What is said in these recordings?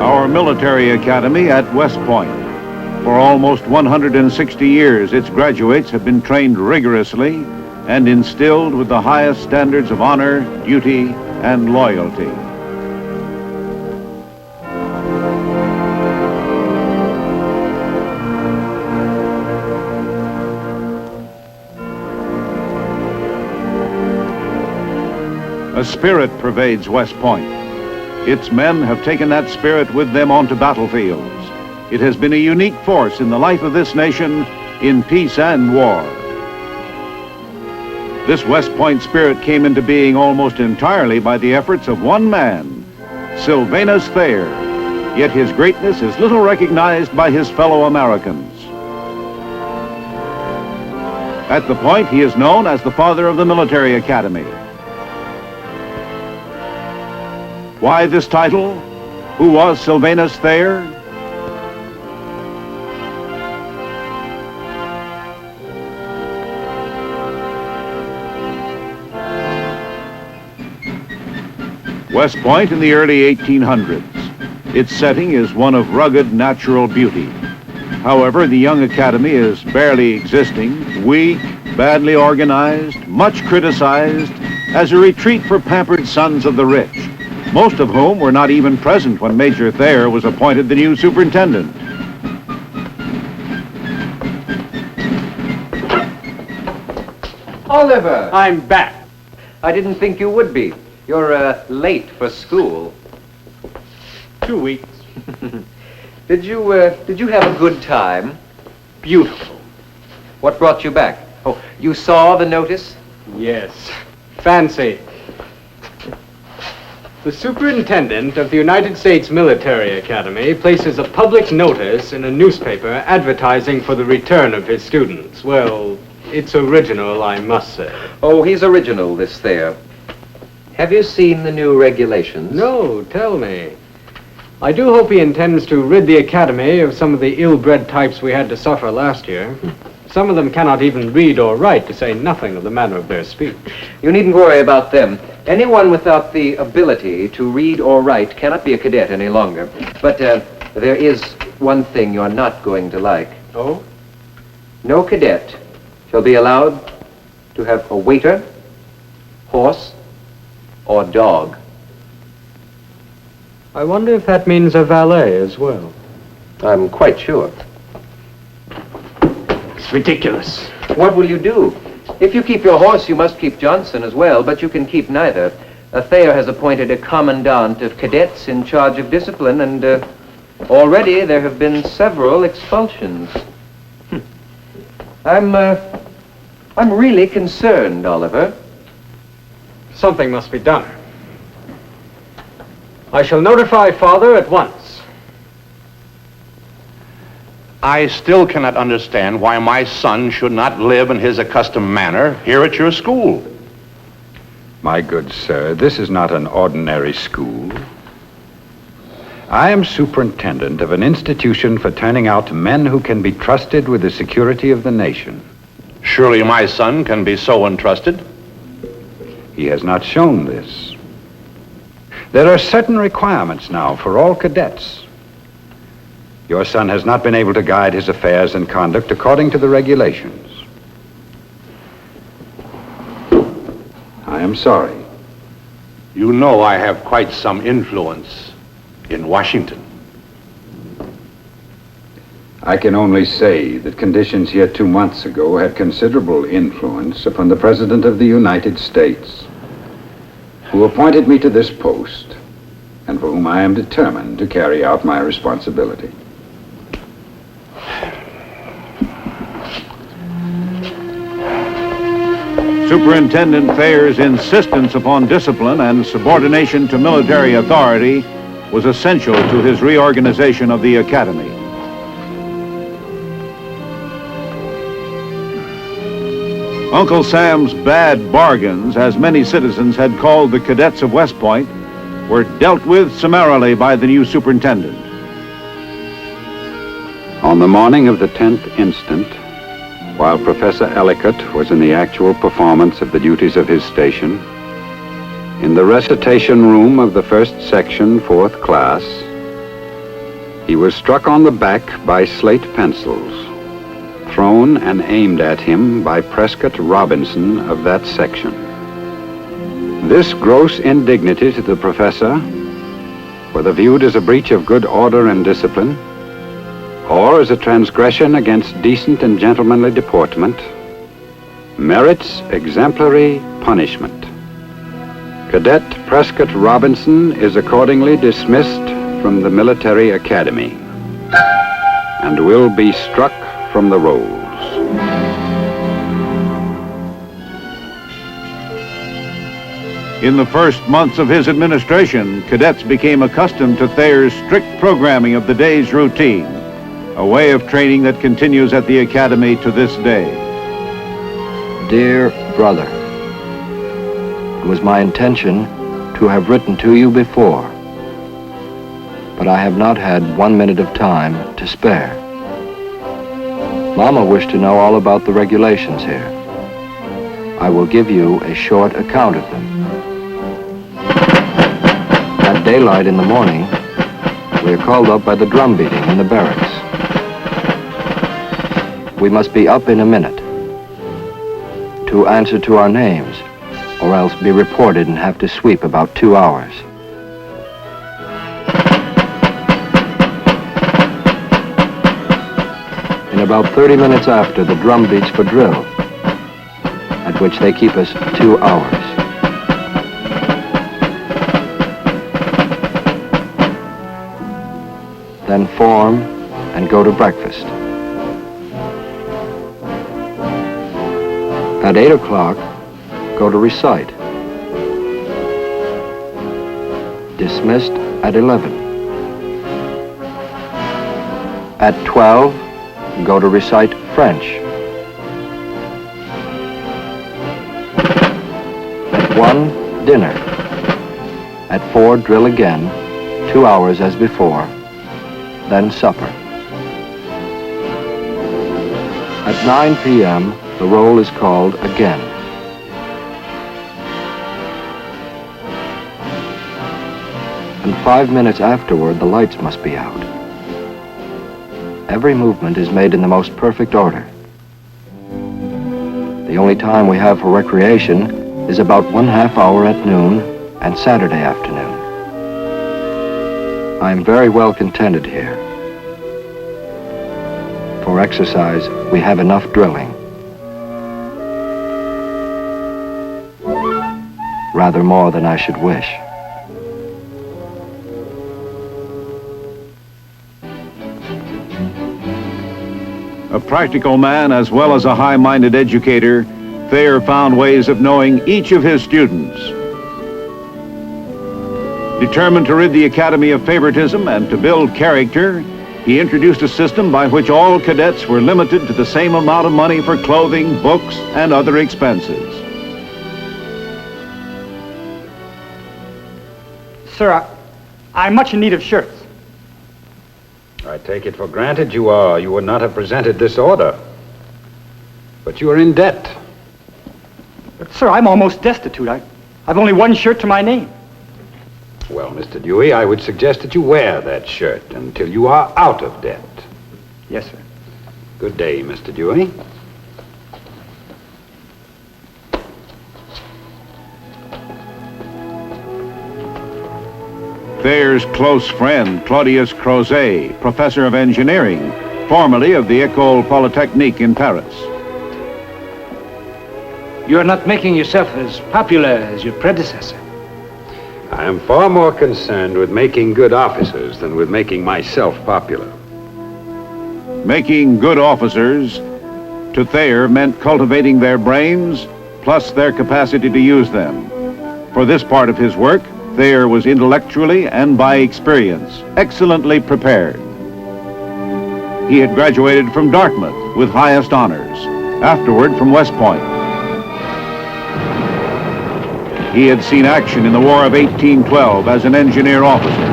our military academy at West Point. For almost 160 years, its graduates have been trained rigorously and instilled with the highest standards of honor, duty, and loyalty. A spirit pervades West Point. Its men have taken that spirit with them onto battlefields. It has been a unique force in the life of this nation in peace and war. This West Point spirit came into being almost entirely by the efforts of one man, SYLVANUS Thayer, yet his greatness is little recognized by his fellow Americans. At the Point, he is known as the father of the military academy. Why this title? Who was SYLVANUS Thayer? West Point in the early 1800s. Its setting is one of rugged natural beauty. However, the young academy is barely existing, weak, badly organized, much criticized, as a retreat for pampered sons of the rich, most of whom were not even present when Major Thayer was appointed the new superintendent. Oliver! I'm back. I didn't think you would be. You're late for school. 2 weeks. Did you have a good time? Beautiful. What brought you back? Oh, you saw the notice? Yes. Fancy. The superintendent of the United States Military Academy places a public notice in a newspaper advertising for the return of his students. Well, it's original, I must say. Oh, he's original, this Thayer. Have you seen the new regulations? No, tell me. I do hope he intends to rid the Academy of some of the ill-bred types we had to suffer last year. Some of them cannot even read or write, to say nothing of the manner of their speech. You needn't worry about them. Anyone without the ability to read or write cannot be a cadet any longer. But there is one thing you're not going to like. Oh? No cadet shall be allowed to have a waiter, horse, or dog. I wonder if that means a valet as well. I'm quite sure. It's ridiculous. What will you do? If you keep your horse, you must keep Johnson as well, but you can keep neither. Thayer has appointed a commandant of cadets in charge of discipline, and already there have been several expulsions. I'm really concerned, Oliver. Something must be done. I shall notify Father at once. I still cannot understand why my son should not live in his accustomed manner here at your school. My good sir, this is not an ordinary school. I am superintendent of an institution for turning out men who can be trusted with the security of the nation. Surely my son can be so entrusted. He has not shown this. There are certain requirements now for all cadets. Your son has not been able to guide his affairs and conduct according to the regulations. I am sorry. You know I have quite some influence in Washington. I can only say that conditions here 2 months ago had considerable influence upon the President of the United States, who appointed me to this post, and for whom I am determined to carry out my responsibility. Superintendent Thayer's insistence upon discipline and subordination to military authority was essential to his reorganization of the academy. Uncle Sam's bad bargains, as many citizens had called the cadets of West Point, were dealt with summarily by the new superintendent. On the morning of the 10th instant, while Professor Ellicott was in the actual performance of the duties of his station, in the recitation room of the first section, 4th class, He was struck on the back by slate pencils, thrown and aimed at him by Prescott Robinson of that section. This gross indignity to the professor, whether viewed as a breach of good order and discipline, or as a transgression against decent and gentlemanly deportment, merits exemplary punishment. Cadet Prescott Robinson is accordingly dismissed from the military academy and will be struck from the rolls. In the first months of his administration, cadets became accustomed to Thayer's strict programming of the day's routine, a way of training that continues at the academy to this day. Dear brother, it was my intention to have written to you before, but I have not had 1 minute of time to spare. Mama wished to know all about the regulations here. I will give you a short account of them. At daylight in the morning, we are called up by the drum beating in the barracks. We must be up in a minute to answer to our names, or else be reported and have to sweep about 2 hours. In about 30 minutes after, the drum beats for drill, at which they keep us 2 hours. Then form and go to breakfast. At 8 o'clock, go to recite. Dismissed at 11. At 12, go to recite French. At 1, dinner. At 4, drill again, 2 hours as before, then supper. At 9 p.m., the roll is called again. And 5 minutes afterward, the lights must be out. Every movement is made in the most perfect order. The only time we have for recreation is about 1/2 hour at noon and Saturday afternoon. I am very well contented here. For exercise, we have enough drilling. Rather more than I should wish. A practical man as well as a high-minded educator, Thayer found ways of knowing each of his students. Determined to rid the academy of favoritism and to build character, he introduced a system by which all cadets were limited to the same amount of money for clothing, books, and other expenses. Sir, I'm much in need of shirts. I take it for granted you are. You would not have presented this order. But you are in debt. But, sir, I'm almost destitute. I've only one shirt to my name. Well, Mr. Dewey, I would suggest that you wear that shirt until you are out of debt. Yes, sir. Good day, Mr. Dewey. Thayer's close friend, Claudius Crozet, professor of engineering, formerly of the École Polytechnique in Paris. You are not making yourself as popular as your predecessor. I am far more concerned with making good officers than with making myself popular. Making good officers to Thayer meant cultivating their brains plus their capacity to use them. For this part of his work, Thayer was intellectually and by experience excellently prepared. He had graduated from Dartmouth with highest honors, afterward from West Point. He had seen action in the War of 1812 as an engineer officer.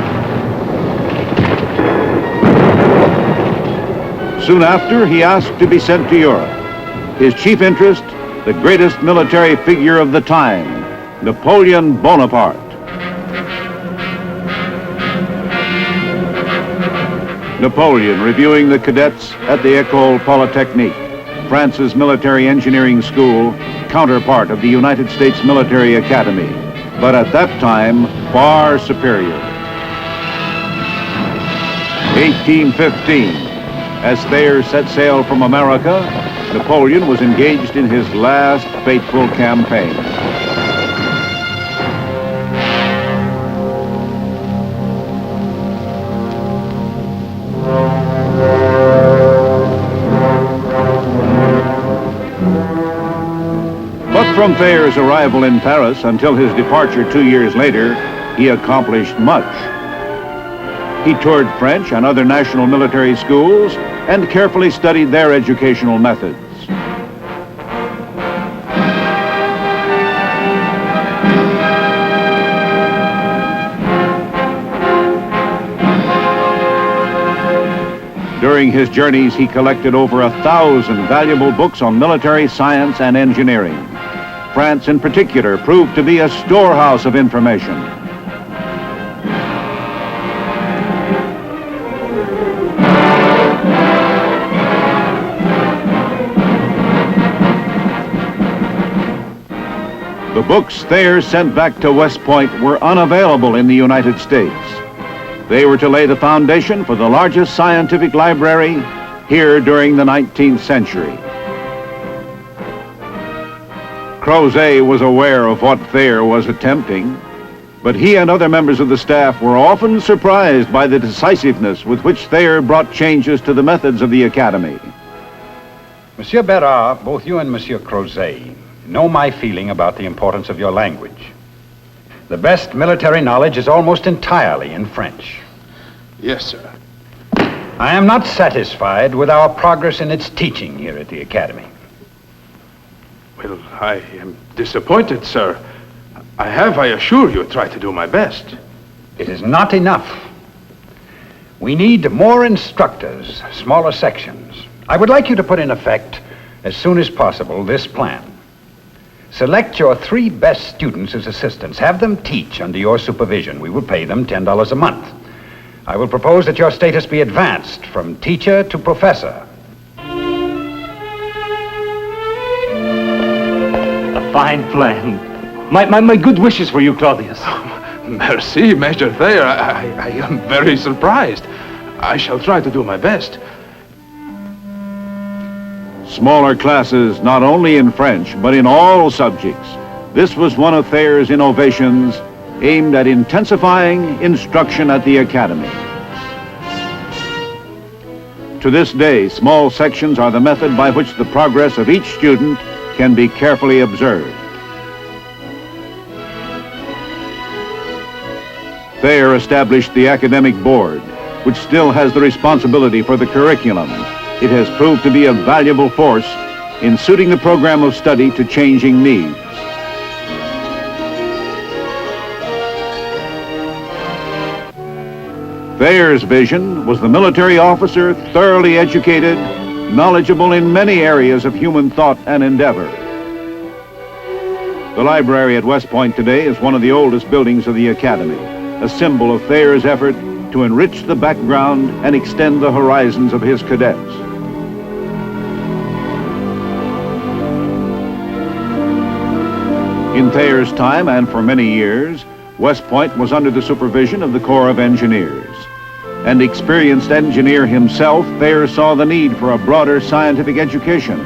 Soon after, he asked to be sent to Europe. His chief interest, the greatest military figure of the time, Napoleon Bonaparte. Napoleon reviewing the cadets at the École Polytechnique, France's military engineering school, counterpart of the United States Military Academy, but at that time, far superior. 1815, as Thayer set sail from America, Napoleon was engaged in his last fateful campaign. But from Thayer's arrival in Paris until his departure 2 years later, he accomplished much. He toured French and other national military schools and carefully studied their educational methods. During his journeys, he collected over 1,000 valuable books on military science and engineering. France, in particular, proved to be a storehouse of information. The books Thayer sent back to West Point were unavailable in the United States. They were to lay the foundation for the largest scientific library here during the 19th century. Crozet was aware of what Thayer was attempting, but he and other members of the staff were often surprised by the decisiveness with which Thayer brought changes to the methods of the Academy. Monsieur Berard, both you and Monsieur Crozet know my feeling about the importance of your language. The best military knowledge is almost entirely in French. Yes, sir. I am not satisfied with our progress in its teaching here at the Academy. Well, I am disappointed, sir. I assure you, tried to do my best. It is not enough. We need more instructors, smaller sections. I would like you to put in effect, as soon as possible, this plan. Select your 3 best students as assistants. Have them teach under your supervision. We will pay them $10 a month. I will propose that your status be advanced from teacher to professor. A fine plan. My good wishes for you, Claudius. Merci, Major Thayer. I am very surprised. I shall try to do my best. Smaller classes, not only in French, but in all subjects. This was one of Thayer's innovations aimed at intensifying instruction at the Academy. To this day, small sections are the method by which the progress of each student can be carefully observed. Thayer established the academic board, which still has the responsibility for the curriculum. It has proved to be a valuable force in suiting the program of study to changing needs. Thayer's vision was the military officer thoroughly educated, knowledgeable in many areas of human thought and endeavor. The library at West Point today is one of the oldest buildings of the Academy, a symbol of Thayer's effort to enrich the background and extend the horizons of his cadets. In Thayer's time and for many years, West Point was under the supervision of the Corps of Engineers. An experienced engineer himself, Thayer saw the need for a broader scientific education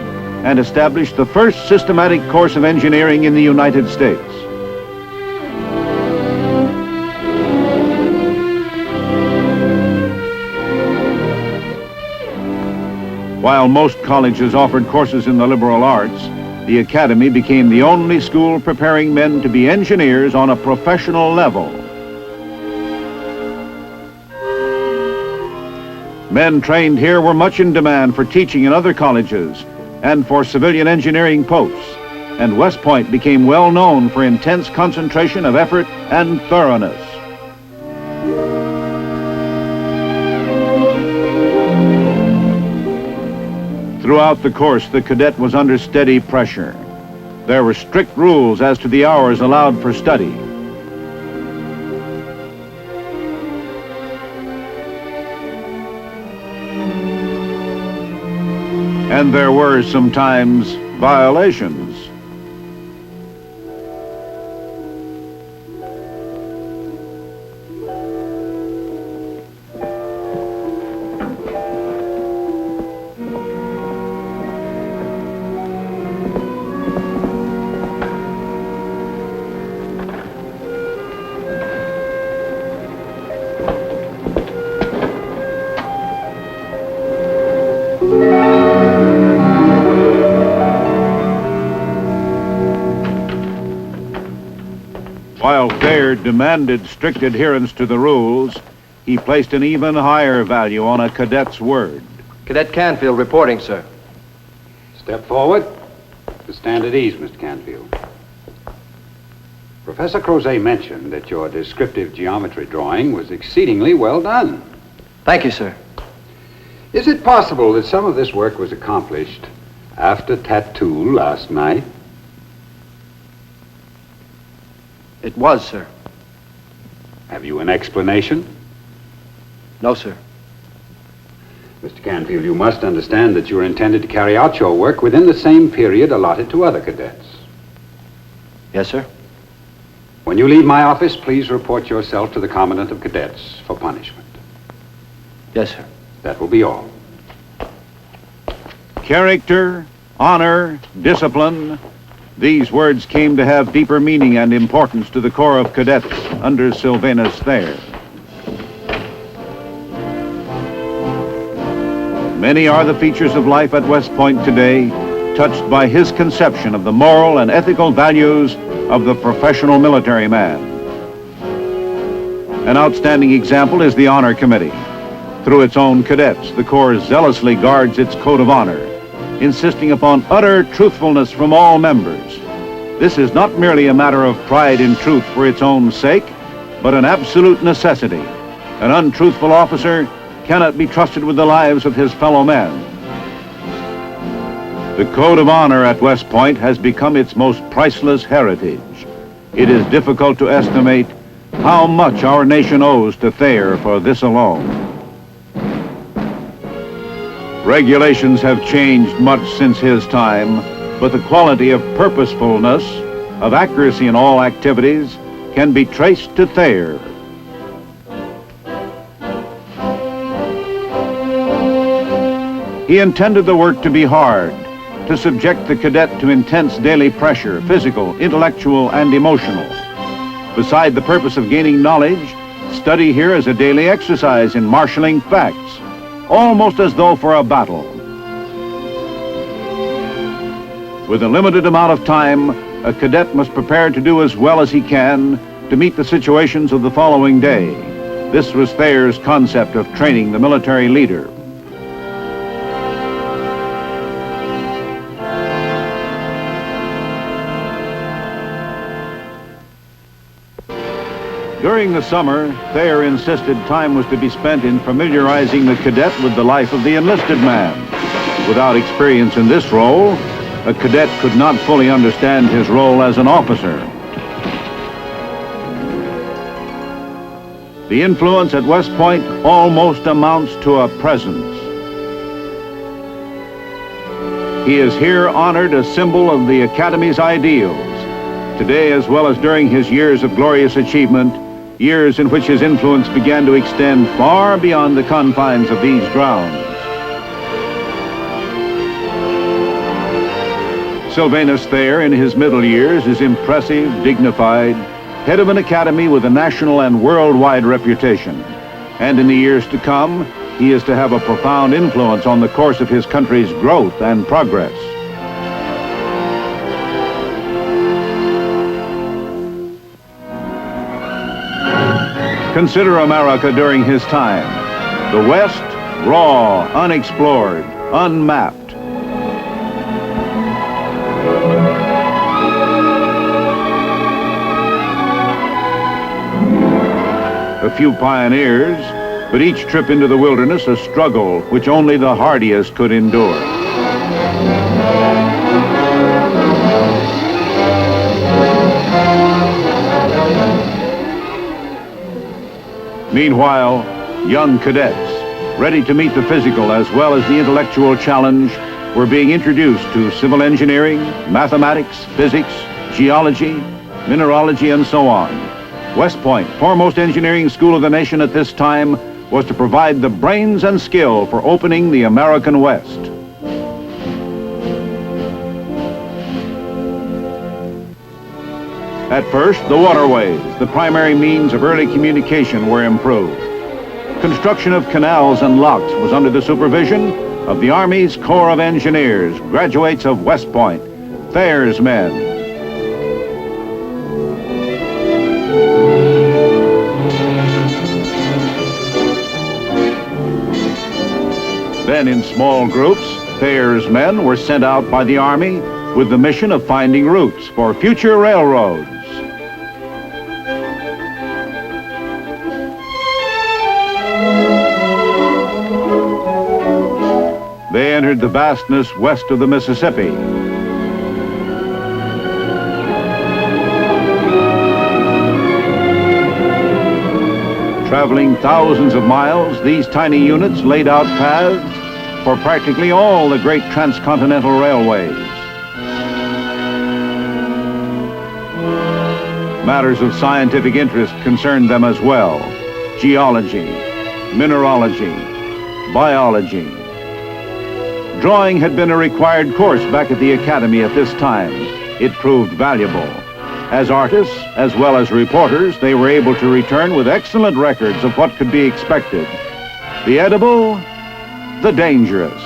and established the first systematic course of engineering in the United States. While most colleges offered courses in the liberal arts, the Academy became the only school preparing men to be engineers on a professional level. Men trained here were much in demand for teaching in other colleges and for civilian engineering posts, and West Point became well known for intense concentration of effort and thoroughness. Throughout the course, the cadet was under steady pressure. There were strict rules as to the hours allowed for study. and there were sometimes violations. While Thayer demanded strict adherence to the rules, he placed an even higher value on a cadet's word. Cadet Canfield reporting, sir. Step forward. Stand at ease, Mr. Canfield. Professor Crozet mentioned that your descriptive geometry drawing was exceedingly well done. Thank you, sir. Is it possible that some of this work was accomplished after tattoo last night? It was, sir. Have you an explanation? No, sir. Mr. Canfield, you must understand that you are intended to carry out your work within the same period allotted to other cadets. Yes, sir. When you leave my office, please report yourself to the Commandant of Cadets for punishment. Yes, sir. That will be all. Character, honor, discipline. These words came to have deeper meaning and importance to the Corps of Cadets under Sylvanus Thayer. Many are the features of life at West Point today, touched by his conception of the moral and ethical values of the professional military man. An outstanding example is the Honor Committee. Through its own cadets, the Corps zealously guards its code of honor, insisting upon utter truthfulness from all members. This is not merely a matter of pride in truth for its own sake, but an absolute necessity. An untruthful officer cannot be trusted with the lives of his fellow men. The code of honor at West Point has become its most priceless heritage. It is difficult to estimate how much our nation owes to Thayer for this alone. Regulations have changed much since his time, but the quality of purposefulness, of accuracy in all activities, can be traced to Thayer. He intended the work to be hard, to subject the cadet to intense daily pressure, physical, intellectual, and emotional. Beside the purpose of gaining knowledge, study here is a daily exercise in marshaling facts, almost as though for a battle. With a limited amount of time, a cadet must prepare to do as well as he can to meet the situations of the following day. This was Thayer's concept of training the military leader. During the summer, Thayer insisted time was to be spent in familiarizing the cadet with the life of the enlisted man. Without experience in this role, a cadet could not fully understand his role as an officer. The influence at West Point almost amounts to a presence. He is here honored, a symbol of the Academy's ideals. Today, as well as during his years of glorious achievement, years in which his influence began to extend far beyond the confines of these grounds. Sylvanus Thayer, in his middle years, is impressive, dignified, head of an academy with a national and worldwide reputation. And in the years to come, he is to have a profound influence on the course of his country's growth and progress. Consider America during his time. The West, raw, unexplored, unmapped. A few pioneers, but each trip into the wilderness a struggle which only the hardiest could endure. Meanwhile, young cadets, ready to meet the physical as well as the intellectual challenge, were being introduced to civil engineering, mathematics, physics, geology, mineralogy, and so on. West Point, foremost engineering school of the nation at this time, was to provide the brains and skill for opening the American West. At first, the waterways, the primary means of early communication, were improved. Construction of canals and locks was under the supervision of the Army's Corps of Engineers, graduates of West Point, Thayer's men. Then in small groups, Thayer's men were sent out by the Army with the mission of finding routes for future railroads. They entered the vastness west of the Mississippi. Traveling thousands of miles, these tiny units laid out paths for practically all the great transcontinental railways. Matters of scientific interest concerned them as well: geology, mineralogy, biology. Drawing had been a required course back at the academy at this time. It proved valuable. As artists, as well as reporters, they were able to return with excellent records of what could be expected: the edible, the dangerous.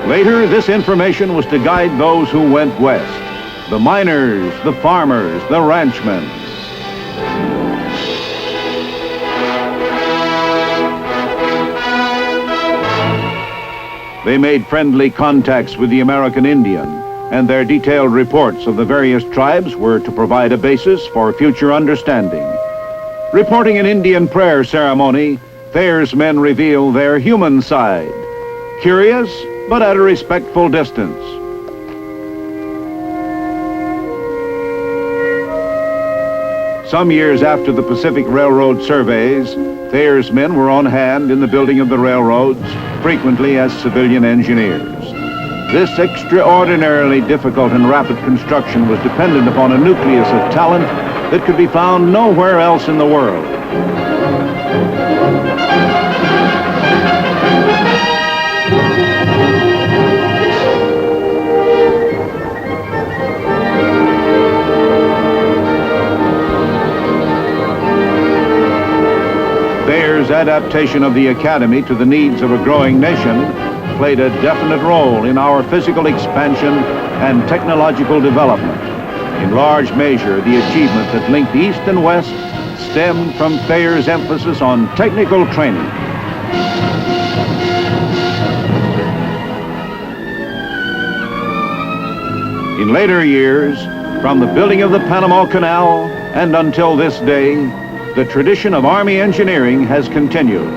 Later, this information was to guide those who went west: the miners, the farmers, the ranchmen. They made friendly contacts with the American Indian, and their detailed reports of the various tribes were to provide a basis for future understanding. Reporting an Indian prayer ceremony, Thayer's men reveal their human side, curious but at a respectful distance. Some years after the Pacific Railroad surveys, Thayer's men were on hand in the building of the railroads, frequently as civilian engineers. This extraordinarily difficult and rapid construction was dependent upon a nucleus of talent that could be found nowhere else in the world. Thayer's adaptation of the academy to the needs of a growing nation played a definite role in our physical expansion and technological development. In large measure, the achievement that linked East and West stemmed from Thayer's emphasis on technical training. In later years, from the building of the Panama Canal and until this day, the tradition of Army engineering has continued.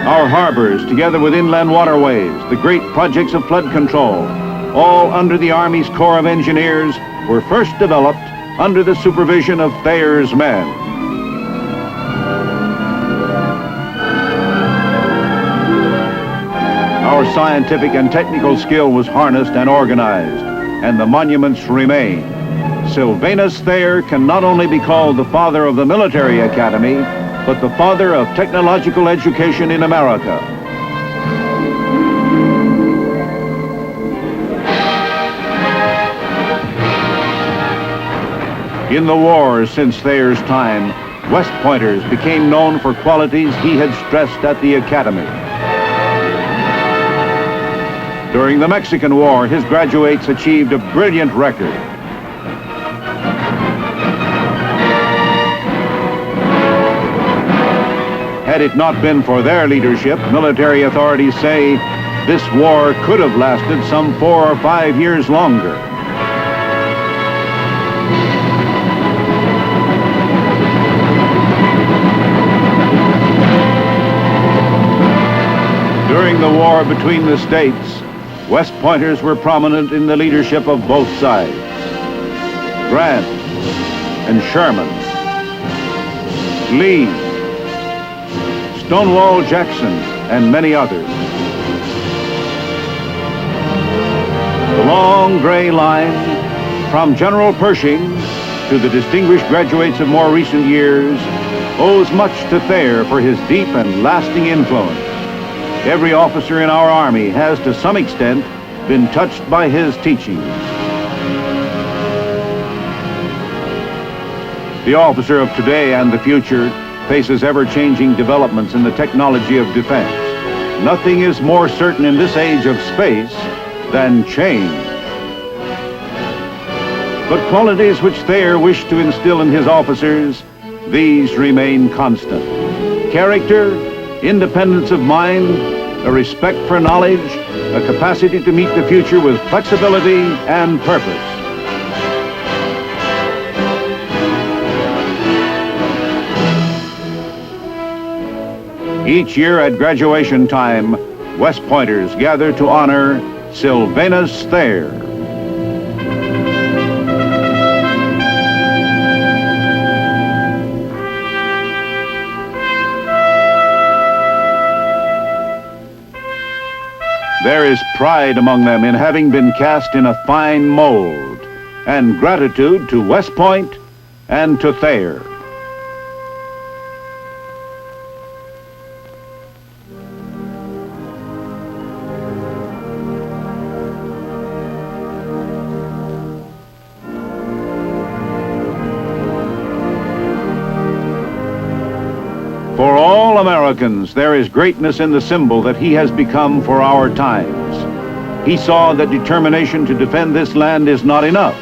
Our harbors, together with inland waterways, the great projects of flood control, all under the Army's Corps of Engineers, were first developed under the supervision of Thayer's men. Our scientific and technical skill was harnessed and organized, and the monuments remain. Sylvanus Thayer can not only be called the father of the military academy, but the father of technological education in America. In the wars since Thayer's time, West Pointers became known for qualities he had stressed at the academy. During the Mexican War, his graduates achieved a brilliant record. Had it not been for their leadership, military authorities say this war could have lasted some 4 or 5 years longer. During the war between the states, West Pointers were prominent in the leadership of both sides. Grant, and Sherman, Lee, Stonewall Jackson, and many others. The long gray line from General Pershing to the distinguished graduates of more recent years owes much to Thayer for his deep and lasting influence. Every officer in our Army has, to some extent, been touched by his teachings. The officer of today and the future faces ever-changing developments in the technology of defense. Nothing is more certain in this age of space than change. But qualities which Thayer wished to instill in his officers, these remain constant. Character, independence of mind, a respect for knowledge, a capacity to meet the future with flexibility and purpose. Each year at graduation time, West Pointers gather to honor Sylvanus Thayer. There is pride among them in having been cast in a fine mold, and gratitude to West Point and to Thayer. For all Americans, there is greatness in the symbol that he has become for our times. He saw that determination to defend this land is not enough.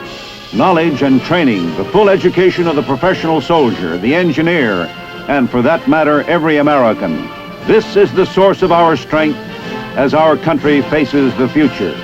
Knowledge and training, the full education of the professional soldier, the engineer, and for that matter, every American. This is the source of our strength as our country faces the future.